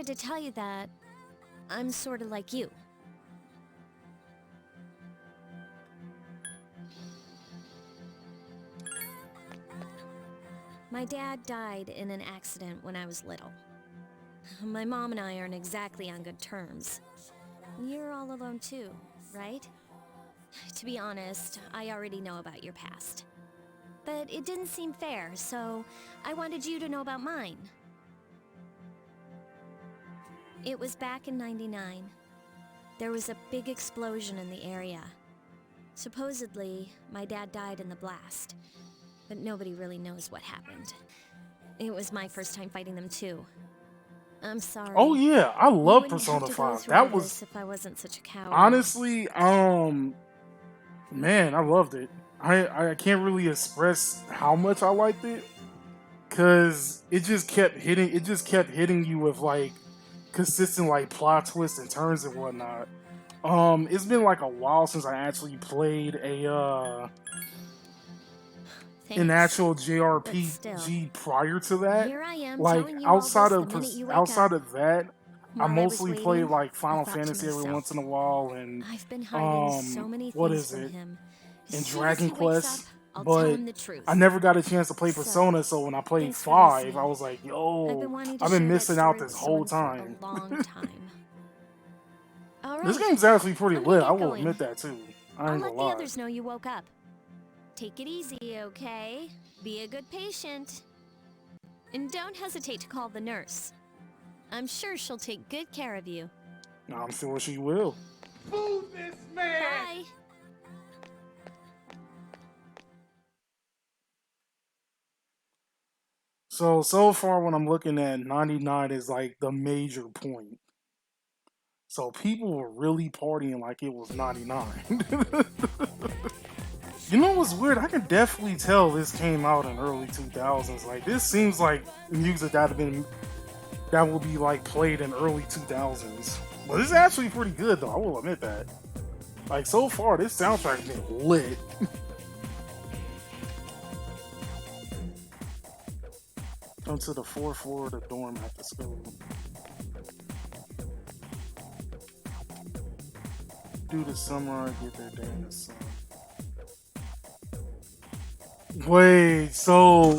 wanted to tell you that I'm sort of like you. My dad died in an accident when I was little. My mom and I aren't exactly on good terms. You're all alone too, right? To be honest, I already know about your past. But it didn't seem fair, so I wanted you to know about mine. It was back in '99. There was a big explosion in the area. Supposedly, my dad died in the blast, but nobody really knows what happened. It was my first time fighting them too. I'm sorry. Oh yeah, I You love wouldn't Persona have to go 5. through all That was this if I wasn't such a coward. honestly, man, I loved it. I can't really express how much I liked it, cause it just kept hitting you with like consistent like plot twists and turns and whatnot. It's been like a while since I actually played an Thanks. actual But still, JRPG prior to that. here I am Like telling you all this the minute you wake outside up. of that, I While I was mostly play waiting, like I Final thought to Fantasy every myself, once in a while and I've been hiding so many what things is from it? him. As And soon as Dragon he wakes up, Quest, I'll tell but him the truth. I never got a chance to play So, Persona, so when I played thanks for 5, listening. I was like, I've yo, been wanting to I've been share that missing out story this with whole someone for a time. long time. All This right, game's actually pretty I'm gonna lit, I get will going. admit that too. I I'll ain't let gonna the lie. others know you woke up. Take it easy, okay? Be a good patient. And don't hesitate to call the nurse. I'm sure she'll take good care of you. I'm sure she will. Move this man! Bye! So far when I'm looking at 99 is like the major point. So people were really partying like it was 99. You know what's weird? I can definitely tell this came out in early 2000s. Like this seems like music that will be like played in early 2000s. But it's actually pretty good though. I will admit that. Like so far, this soundtrack's been lit. Come to the fourth floor of the dorm after school. Do the summer, get their day in the sun. Wait, so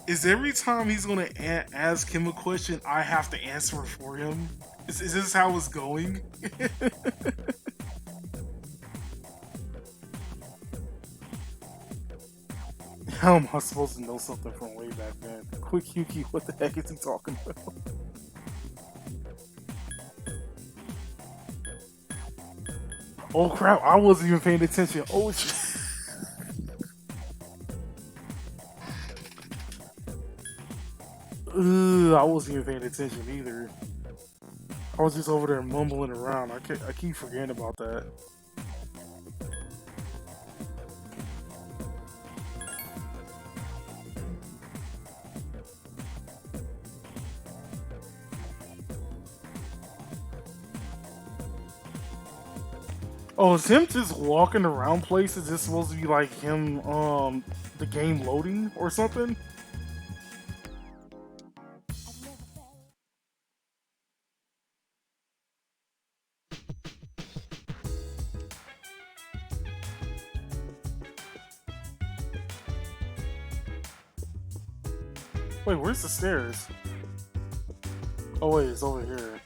is every time he's gonna ask him a question, I have to answer it for him? Is this how it's going? How am I supposed to know something from way back then? Quick Yuki, what the heck is he talking about? Oh crap, I wasn't even paying attention. Oh shit. I wasn't even paying attention either. I was just over there mumbling around. I keep forgetting about that. Oh, is him just walking around places? Is this supposed to be like him, the game loading or something? Wait, where's the stairs? Oh wait, it's over here.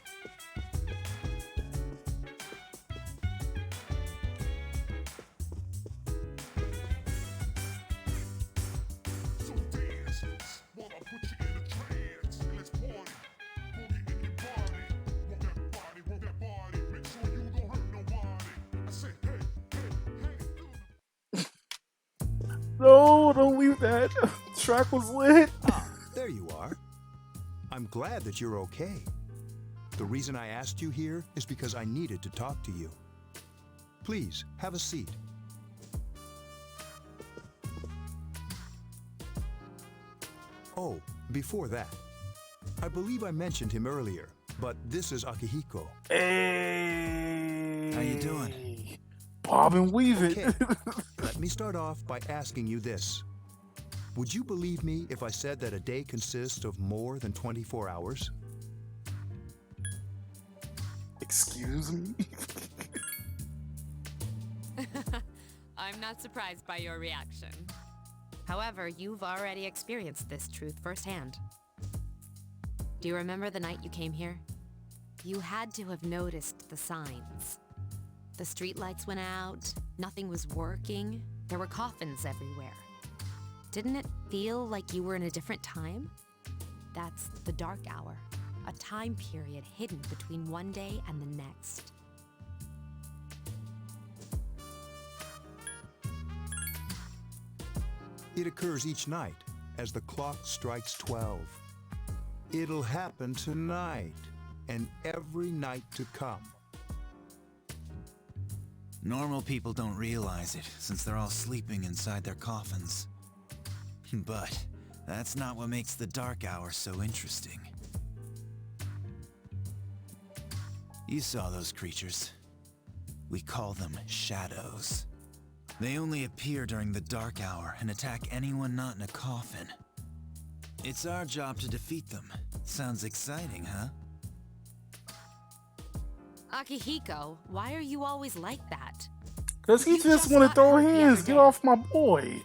No, don't leave that. The track was lit. Ah, there you are. I'm glad that you're okay. The reason I asked you here is because I needed to talk to you. Please, have a seat. Oh, before that, I believe I mentioned him earlier, but this is Akihiko. Hey. How you doing? Bob and weave it. Okay, let me start off by asking you this. Would you believe me if I said that a day consists of more than 24 hours? Excuse me? I'm not surprised by your reaction. However, you've already experienced this truth firsthand. Do you remember the night you came here? You had to have noticed the signs. The streetlights went out, nothing was working, there were coffins everywhere. Didn't it feel like you were in a different time? That's the dark hour, a time period hidden between one day and the next. It occurs each night as the clock strikes 12. It'll happen tonight and every night to come. Normal people don't realize it, since they're all sleeping inside their coffins. But that's not what makes the dark hour so interesting. You saw those creatures. We call them shadows. They only appear during the dark hour and attack anyone not in a coffin. It's our job to defeat them. Sounds exciting, huh? Akihiko, why are you always like that? Cause he You just just want to got throw hurt the hands. other Get day. off my boy.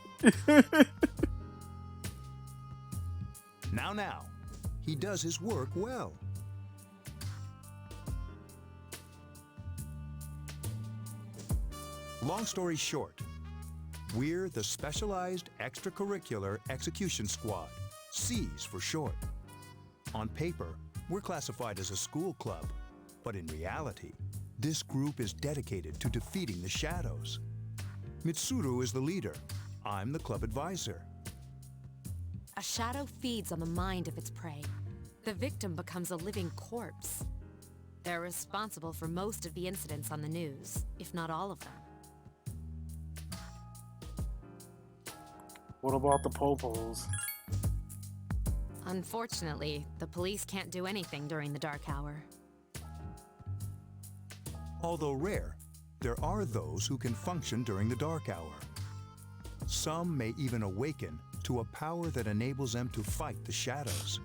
Now, he does his work well. Long story short, we're the Specialized Extracurricular Execution Squad, SEAS for short. On paper, we're classified as a school club, but in reality, this group is dedicated to defeating the shadows. Mitsuru is the leader. I'm the club advisor. A shadow feeds on the mind of its prey. The victim becomes a living corpse. They're responsible for most of the incidents on the news, if not all of them. What about the popos? Unfortunately, the police can't do anything during the dark hour. Although rare, there are those who can function during the dark hour. Some may even awaken to a power that enables them to fight the shadows.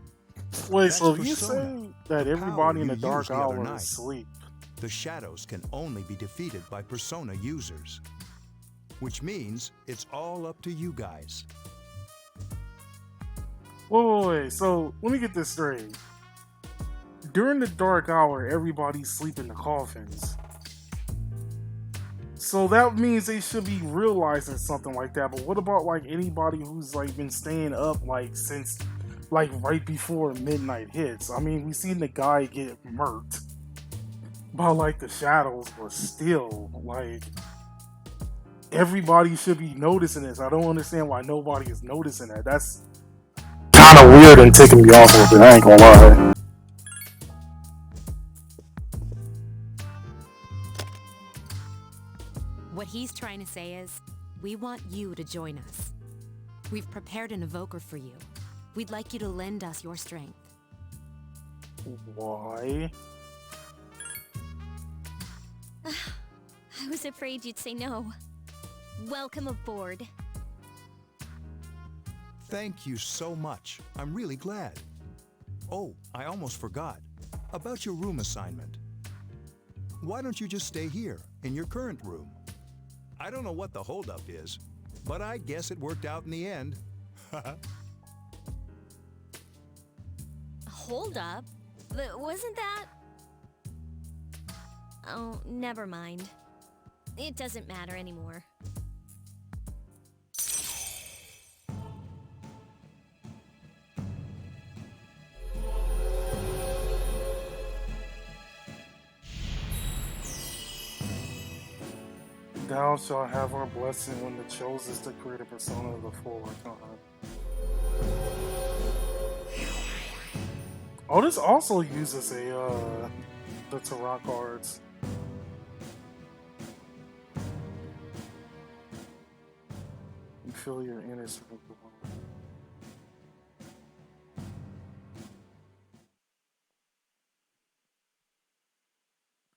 Wait, That's so if you persona, say that the everybody power in the you dark used the other hour night. is asleep, The shadows can only be defeated by persona users. Which means it's all up to you guys. wait, so let me get this straight. During the dark hour, everybody's sleeping in the coffins. So that means they should be realizing something like that. But what about like anybody who's like been staying up like since like right before midnight hits? I mean, we seen the guy get murked by like the shadows, but still, like everybody should be noticing this. I don't understand why nobody is noticing that. That's kind of weird and ticking me off a little bit. I ain't gonna lie. What he's trying to say is, we want you to join us. We've prepared an evoker for you. We'd like you to lend us your strength. Why? I was afraid you'd say no. Welcome aboard. Thank you so much. I'm really glad. Oh, I almost forgot. About your room assignment. Why don't you just stay here, in your current room? I don't know what the holdup is, but I guess it worked out in the end. Hold up. Wasn't that... Oh, never mind. It doesn't matter anymore. Thou shalt have our blessing when the chosen to create a persona of the full icon. Oh, this also uses the tarot cards. You feel your inner circle.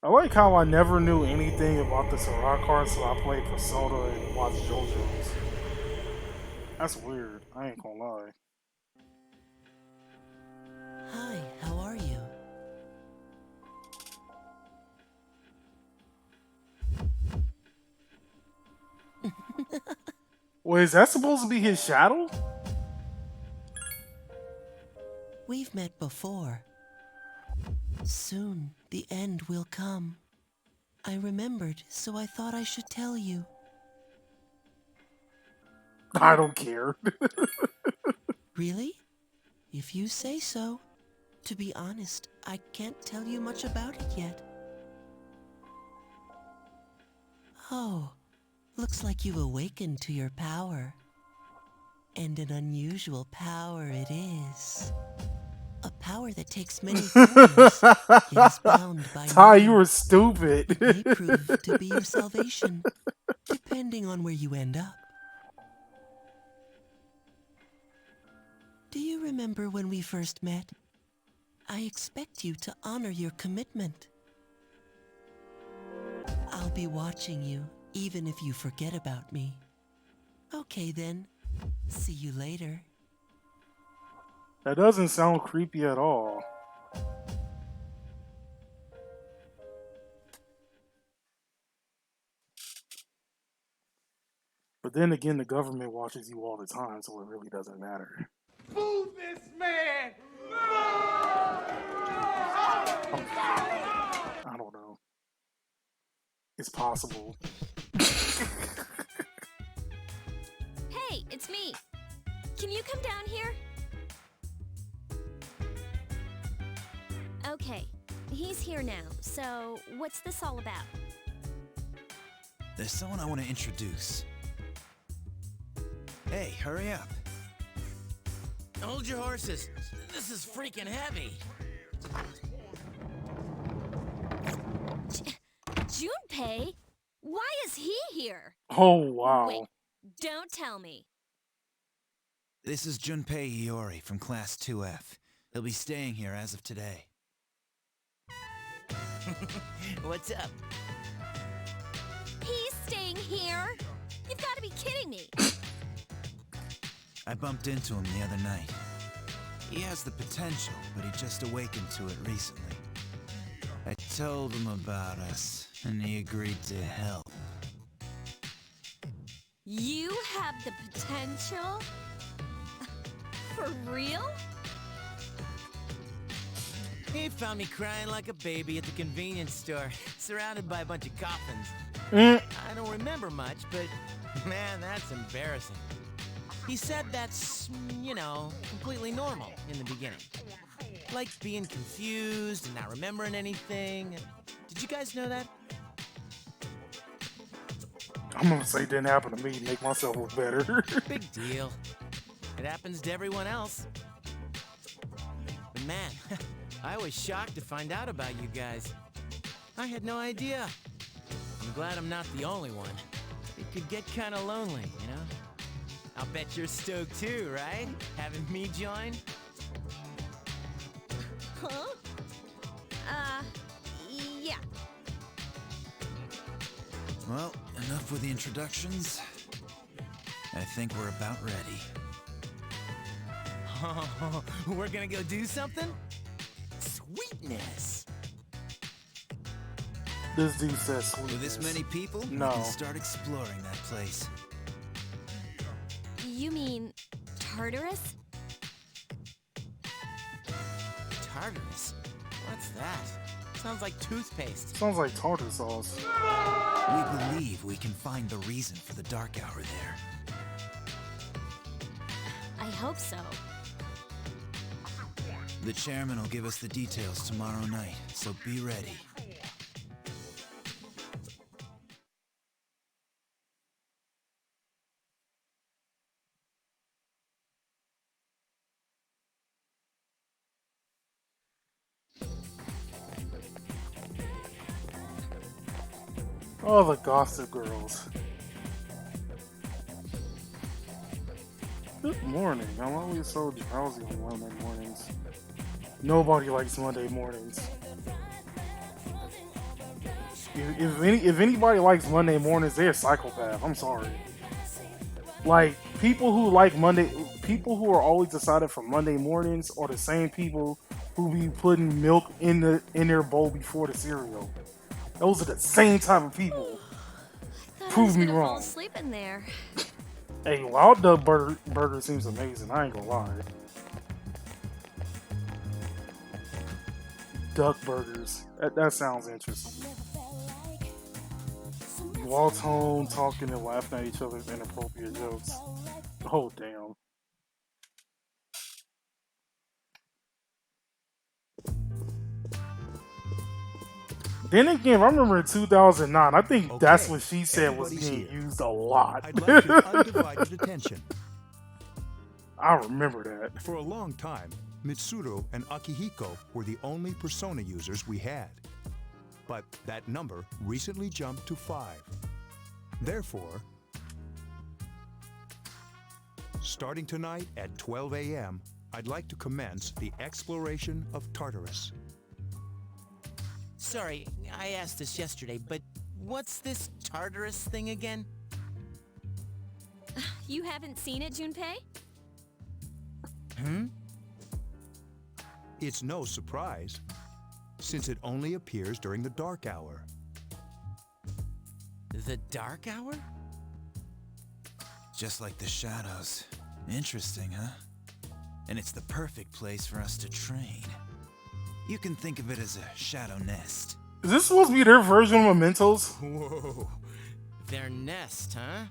I like how I never knew anything about the tarot cards, so I played Persona and watched JoJo's. That's weird. I ain't gonna lie. Hi, how are you? Well, is that supposed to be his shadow? We've met before. Soon, the end will come. I remembered, so I thought I should tell you. I don't care. Really? If you say so. To be honest, I can't tell you much about it yet. Oh, looks like you've awakened to your power. And an unusual power it is. A power that takes many forms, yet is bound by Ty, none. you were stupid. It may prove to be your salvation, depending on where you end up. Do you remember when we first met? I expect you to honor your commitment. I'll be watching you, even if you forget about me. Okay then, see you later. That doesn't sound creepy at all. But then again, the government watches you all the time, so it really doesn't matter. Move this man! I don't know. It's possible. Hey, it's me. Can you come down here? Okay, he's here now, so what's this all about? There's someone I want to introduce. Hey, hurry up. Hold your horses. This is freaking heavy. Junpei? Why is he here? Oh, wow. Wait, don't tell me. This is Junpei Iori from Class 2F. He'll be staying here as of today. What's up? He's staying here? You've got to be kidding me. I bumped into him the other night. He has the potential, but he just awakened to it recently. I told him about us, and he agreed to help. You have the potential? For real? He found me crying like a baby at the convenience store, surrounded by a bunch of coffins. I don't remember much, but man, that's embarrassing. He said that's, you know, completely normal in the beginning. Like being confused and not remembering anything. Did you guys know that? I'm gonna say it didn't happen to me, make myself look better. Big deal. It happens to everyone else. But man, I was shocked to find out about you guys. I had no idea. I'm glad I'm not the only one. It could get kind of lonely, you know? I'll bet you're stoked too, right? Having me join? Huh? Yeah. Well, enough with the introductions. I think we're about ready. Oh, we're gonna go do something? Sweetness! This dude says sweetness. With this many people, No. we can start exploring that place. You mean Tartarus? Tartarus? What's that? Sounds like toothpaste. Sounds like tartar sauce. We believe we can find the reason for the dark hour there. I hope so. The chairman will give us the details tomorrow night, so be ready. Oh, the Gossip Girls. Good morning. I'm always so drowsy on Monday mornings. Nobody likes Monday mornings. If anybody likes Monday mornings, they're a psychopath. I'm sorry. Like, people who are always excited for Monday mornings are the same people who be putting milk in their bowl before the cereal. Those are the same type of people. Thought I Prove was me gonna fall wrong. asleep in there. Hey, Wild Duck Burger seems amazing. I ain't gonna lie. Duck burgers. That sounds interesting. You walked home talking and laughing at each other's inappropriate jokes. Oh, damn. Then again, I remember in 2009, I think that's what she said was being used a lot. I'd like your undivided attention. I remember that. For a long time, Mitsuru and Akihiko were the only Persona users we had. But that number recently jumped to 5. Therefore, starting tonight at 12 a.m., I'd like to commence the exploration of Tartarus. Sorry, I asked this yesterday, but what's this Tartarus thing again? You haven't seen it, Junpei? It's no surprise, since it only appears during the dark hour. The dark hour? Just like the shadows. Interesting, huh? And it's the perfect place for us to train. You can think of it as a shadow nest. Is this supposed to be their version of Mementos? Whoa. Their nest, huh?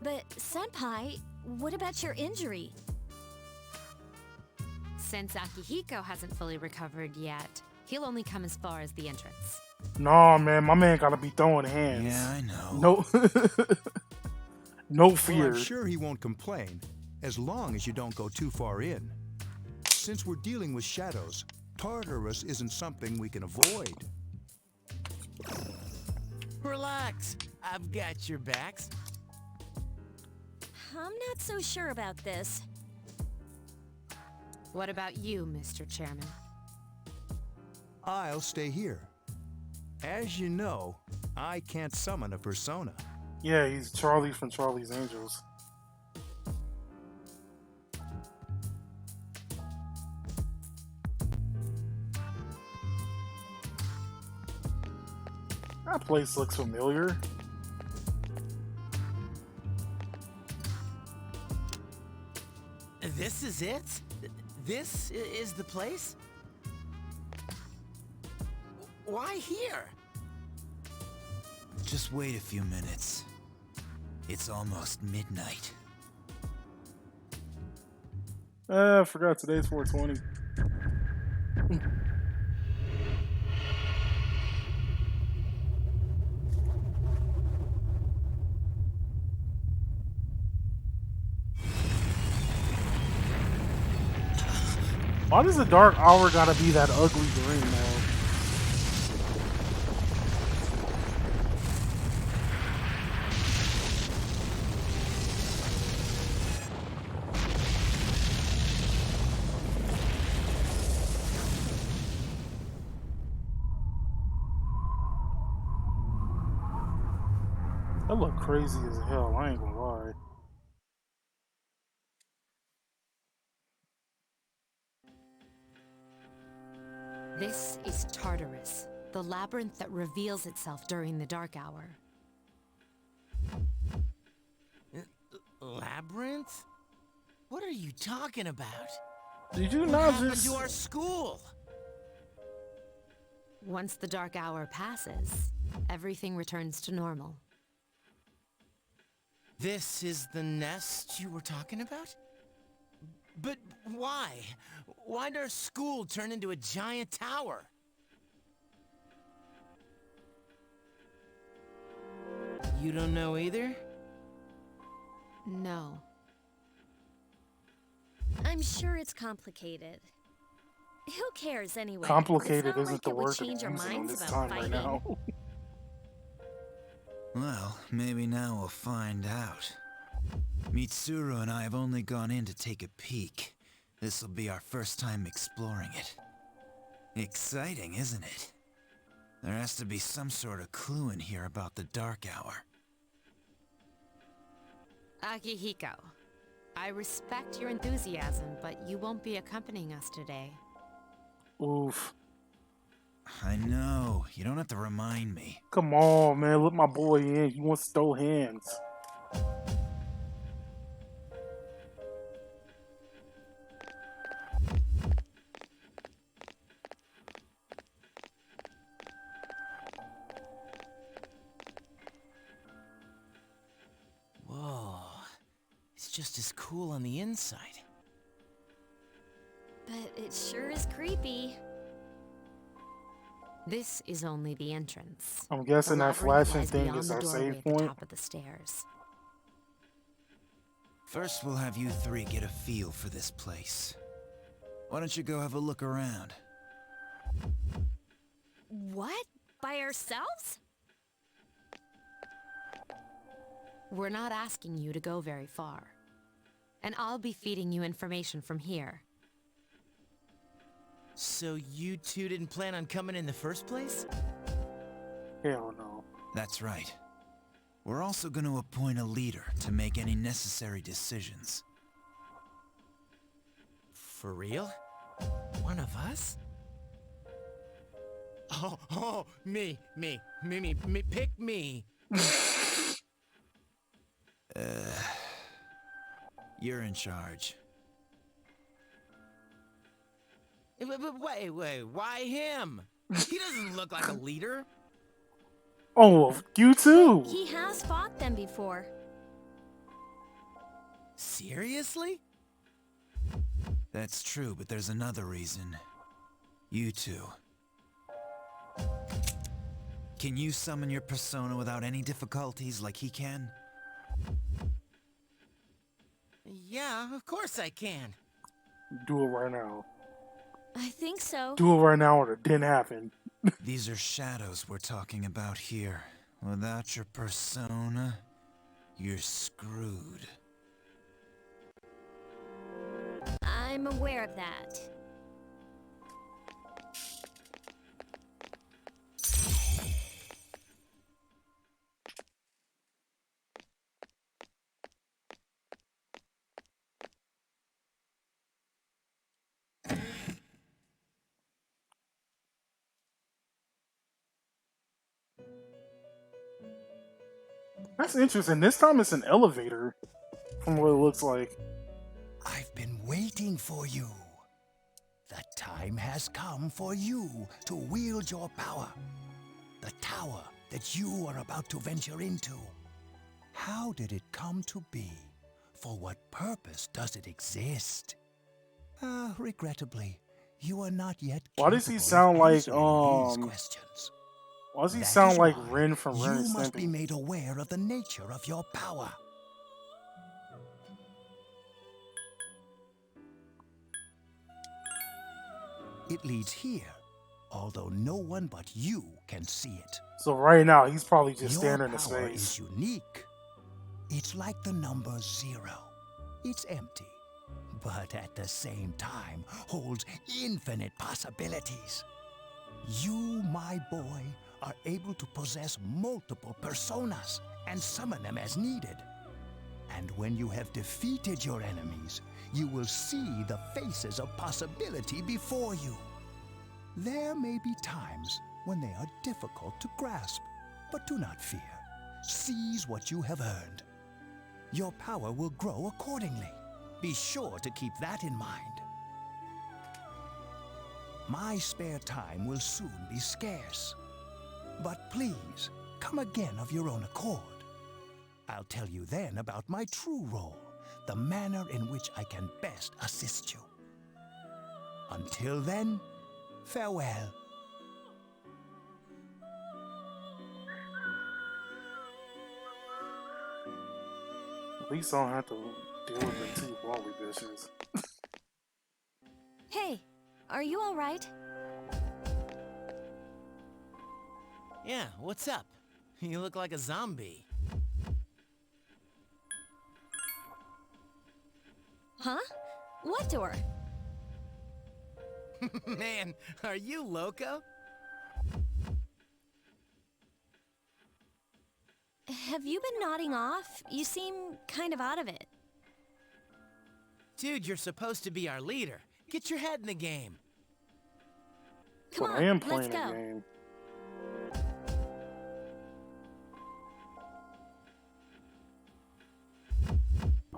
But, Senpai, what about your injury? Since Akihiko hasn't fully recovered yet, he'll only come as far as the entrance. Nah, man, my man gotta be throwing hands. Yeah, I know. No, no Well, fear. I'm sure he won't complain, as long as you don't go too far in. Since we're dealing with shadows, Tartarus isn't something we can avoid. Relax. I've got your backs. I'm not so sure about this. What about you, Mr. Chairman? I'll stay here. As you know, I can't summon a persona. Yeah, he's Charlie from Charlie's Angels. That place looks familiar. This is it? This is the place? Why here? Just wait a few minutes. It's almost midnight. I forgot today's 420. Why does the dark hour gotta be that ugly green, man? That look crazy as hell, I ain't gonna lie. This is Tartarus, the labyrinth that reveals itself during the dark hour. Labyrinth? What are you talking about? Did you What not happened just... to our school? Once the dark hour passes, everything returns to normal. This is the nest you were talking about? But why? Why'd our school turn into a giant tower? You don't know either? No. I'm sure it's complicated. Who cares anyway? Complicated It's not isn't like the it would word change that our I'm using on minds this about time right fighting. now. Well, maybe now we'll find out. Mitsuru and I have only gone in to take a peek. This'll be our first time exploring it. Exciting, isn't it? There has to be some sort of clue in here about the dark hour. Akihiko, I respect your enthusiasm, but you won't be accompanying us today. Oof. I know, you don't have to remind me. Come on, man. Let my boy in. He wants to throw hands. just as cool on the inside. But it sure is creepy. This is only the entrance. I'm guessing The that labyrinth flashing lies thing beyond is the our doorway save at the point. top of the stairs. First, we'll have you three get a feel for this place. Why don't you go have a look around? What? By ourselves? We're not asking you to go very far. And I'll be feeding you information from here. So you two didn't plan on coming in the first place? Hell no. That's right. We're also going to appoint a leader to make any necessary decisions. For real? One of us? Oh, me, pick me. You're in charge. Wait, why him? He doesn't look like a leader. Oh, you too. He has fought them before. Seriously? That's true, but there's another reason. You two. Can you summon your persona without any difficulties like he can? Yeah, of course I can. Do it right now. I think so. Do it right now or it didn't happen. These are shadows we're talking about here. Without your persona, you're screwed. I'm aware of that. That's interesting. This time it's an elevator, from what it looks like. I've been waiting for you. The time has come for you to wield your power. The tower that you are about to venture into. How did it come to be? For what purpose does it exist? Regrettably, you are not yet. Why does he capable of sound like answering these questions. Why does he That sound is like why Ren from Ren and You must be Stimpy? made aware of the nature of your power. It leads here, although no one but you can see it. So right now he's probably just Your standing in his power face. is unique. It's like the number 0. It's empty, but at the same time holds infinite possibilities. You, my boy, are able to possess multiple personas and summon them as needed. And when you have defeated your enemies, you will see the faces of possibility before you. There may be times when they are difficult to grasp, but do not fear. Seize what you have earned. Your power will grow accordingly. Be sure to keep that in mind. My spare time will soon be scarce. But please, come again of your own accord. I'll tell you then about my true role, the manner in which I can best assist you. Until then, farewell. At least I don't have to deal with the two Wally bitches. Hey, are you alright? Yeah, what's up? You look like a zombie. Huh? What door? Man, are you loco? Have you been nodding off? You seem kind of out of it. Dude, you're supposed to be our leader. Get your head in the game. Come But on, I am let's playing go. a game.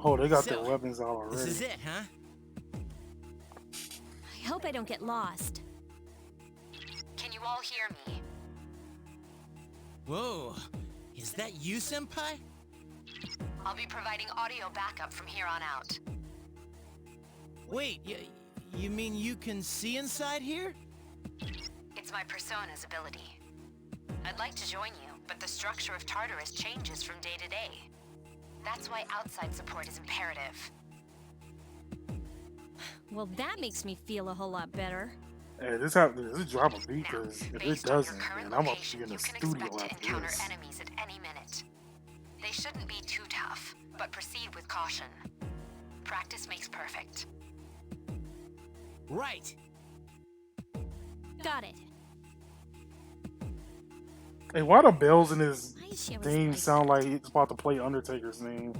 Oh, they got their So, weapons out already. This is it, huh? I hope I don't get lost. Can you all hear me? Whoa, is that you, Senpai? I'll be providing audio backup from here on out. Wait, you mean you can see inside here? It's my persona's ability. I'd like to join you, but the structure of Tartarus changes from day to day. That's why outside support is imperative. Well, that makes me feel a whole lot better. Hey, this drop a beat, Now, because if it based on your doesn't, current man, I'm about to location, be in you the can studio expect to after encounter this. enemies at any minute. They shouldn't be too tough, but proceed with caution. Practice makes perfect. Right. Got it. Hey, why the bells in his I wish I was theme like sound that. like it's about to play Undertaker's name?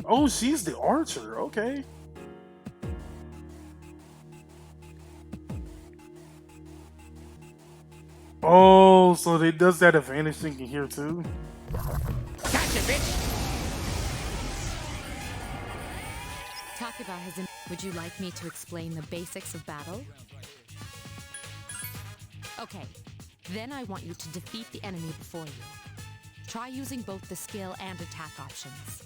Oh, she's the archer. Okay. Oh, so it does that advantage thing in here too? Gotcha, bitch! Takeba has Would you like me to explain the basics of battle? Okay, then I want you to defeat the enemy before you. Try using both the skill and attack options.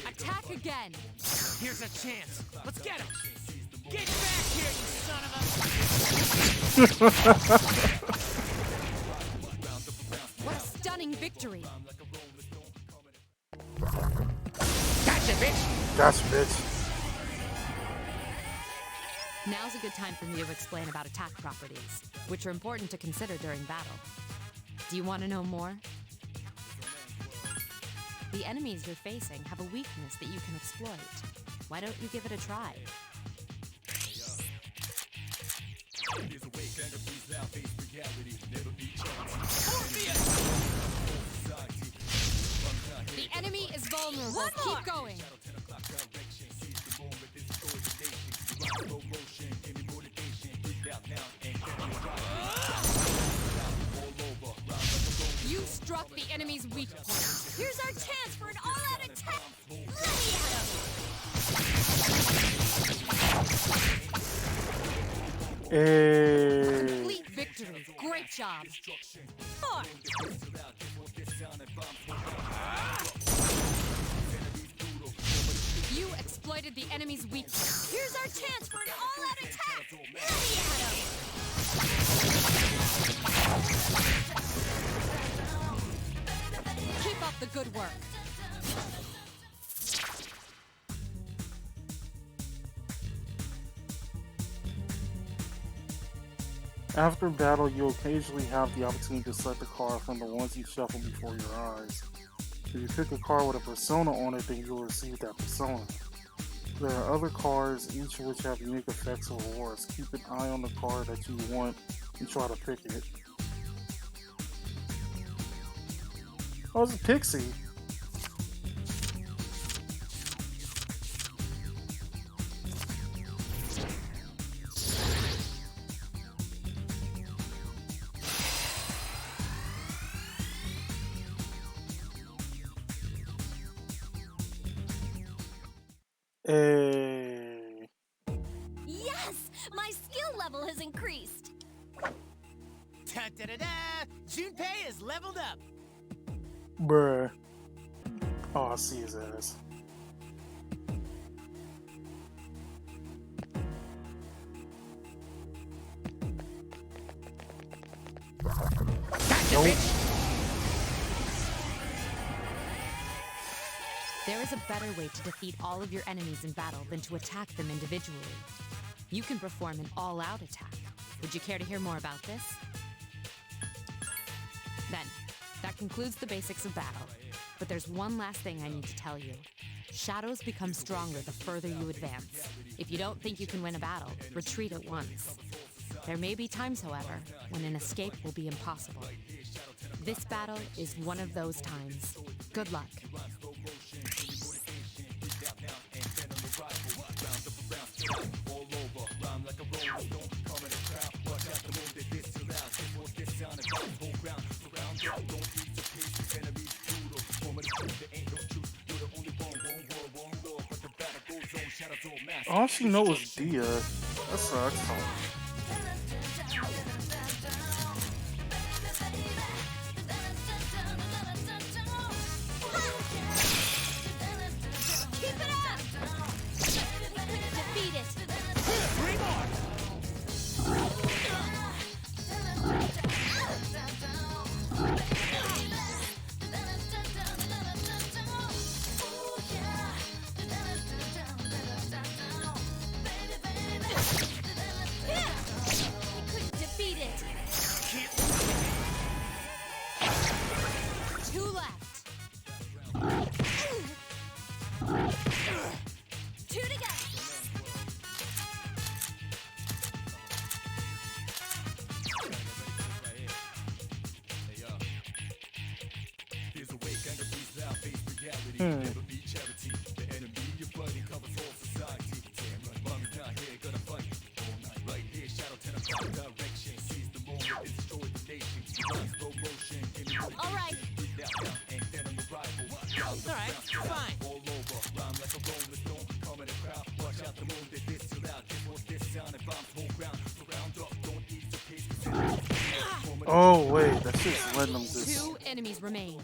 Attack again! Here's a chance. Let's get him! Get back here, you son of What a stunning victory! Gotcha, bitch! Gotcha, bitch. Now's a good time for me to explain about attack properties, which are important to consider during battle. Do you want to know more? The enemies you're facing have a weakness that you can exploit. Why don't you give it a try? The enemy is vulnerable. Keep going. You struck the enemy's weak point. Here's our chance for an all-out attack! Let me at him! Hey. Complete victory. Great job. More! You exploited the enemy's weak point. Here's our chance for an all-out attack! Let me at him! Keep up the good work. After battle, you occasionally have the opportunity to select a card from the ones you shuffle before your eyes. If you pick a card with a persona on it, then you'll receive that persona. There are other cards, each of which have unique effects or rewards. Keep an eye on the card that you want and try to pick it. Oh, it's a pixie. Hey. Yes! My skill level has increased! Da-da-da-da! Junpei is leveled up! Bruh. Oh, I see his ass. Gotcha, bitch! There is a better way to defeat all of your enemies in battle than to attack them individually. You can perform an all-out attack. Would you care to hear more about this? Then, that concludes the basics of battle. But there's one last thing I need to tell you. Shadows become stronger the further you advance. If you don't think you can win a battle, retreat at once. There may be times, however, when an escape will be impossible. This battle is one of those times. Good luck. All she knows is Dia. That sucks. Keep it up! Defeat it! Defeat it! Two left. Two to go. All right. Alright, fine. Oh wait, that shit's letting them just. Two enemies remain.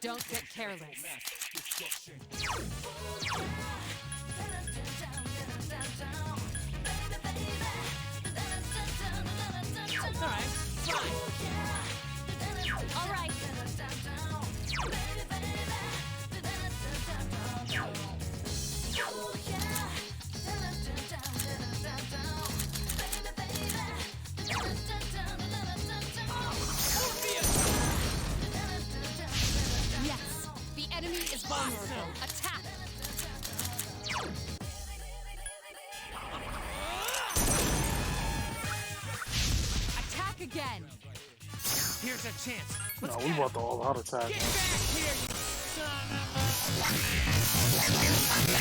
Don't get careless. Alright, fine. All right. Yes, the enemy is vulnerable. Attack! Attack again! Here's a chance. No, we about to all out attack. Get back here, you son of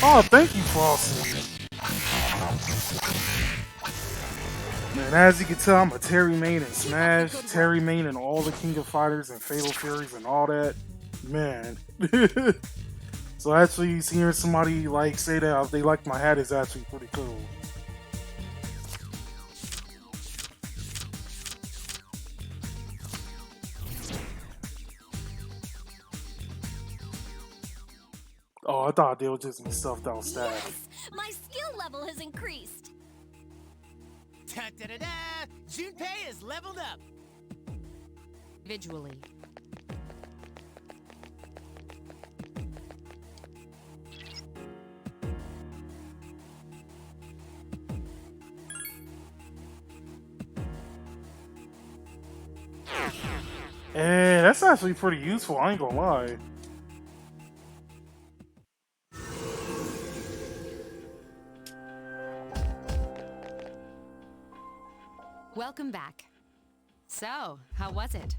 Oh, thank you, Frosty. Man, as you can tell, I'm a Terry main in Smash, Terry main in all the King of Fighters and Fatal Furies and all that. Man. So actually, hearing somebody like say that they like my hat is actually pretty cool. Oh, I thought they were just me stuffed out stack. Yes! My skill level has increased. Da-da-da-da! Junpei is leveled up! Individually. And that's actually pretty useful, I ain't gonna lie. Welcome back. So, how was it?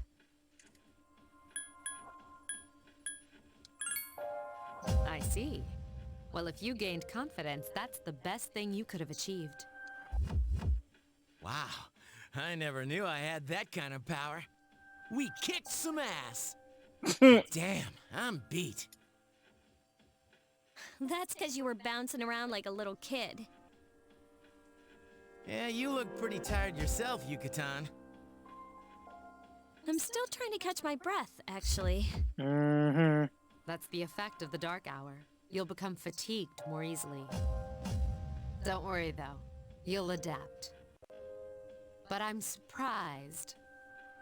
I see. Well, if you gained confidence, that's the best thing you could have achieved. Wow, I never knew I had that kind of power. We kicked some ass. Damn, I'm beat. That's because you were bouncing around like a little kid. Yeah, you look pretty tired yourself, Yucatan. I'm still trying to catch my breath, actually. Mm-hmm. That's the effect of the dark hour. You'll become fatigued more easily. Don't worry, though. You'll adapt. But I'm surprised.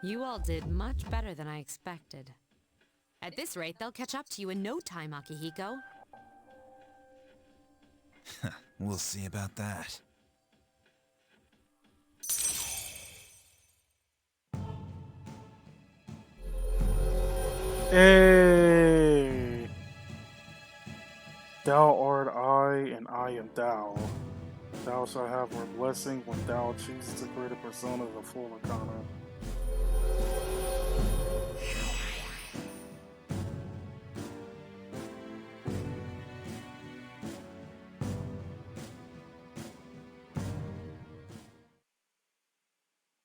You all did much better than I expected. At this rate, they'll catch up to you in no time, Akihiko. We'll see about that. Hey! Thou art I, and I am thou. Thou shalt have our blessing when thou chooses to create a persona of the full arcana.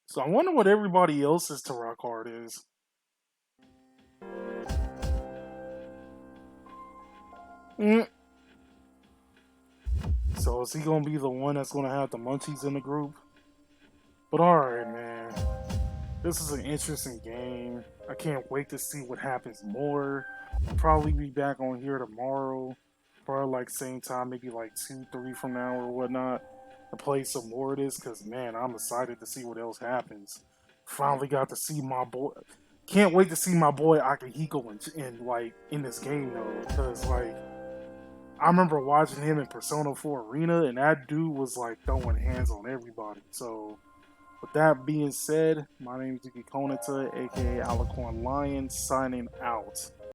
So I wonder what everybody else's tarot card is. So is he gonna be the one that's gonna have the munchies in the group? But alright, man. This is an interesting game. I can't wait to see what happens more. I'll probably be back on here tomorrow. Probably like same time, maybe like 2-3 from now or whatnot. To play some more of this, because man, I'm excited to see what else happens. Finally got to see my boy. Can't wait to see my boy Akihiko in this game though, because like I remember watching him in Persona 4 Arena, and that dude was like throwing hands on everybody. So with that being said, my name is Yuki Konata, aka Alicorn Lion, signing out.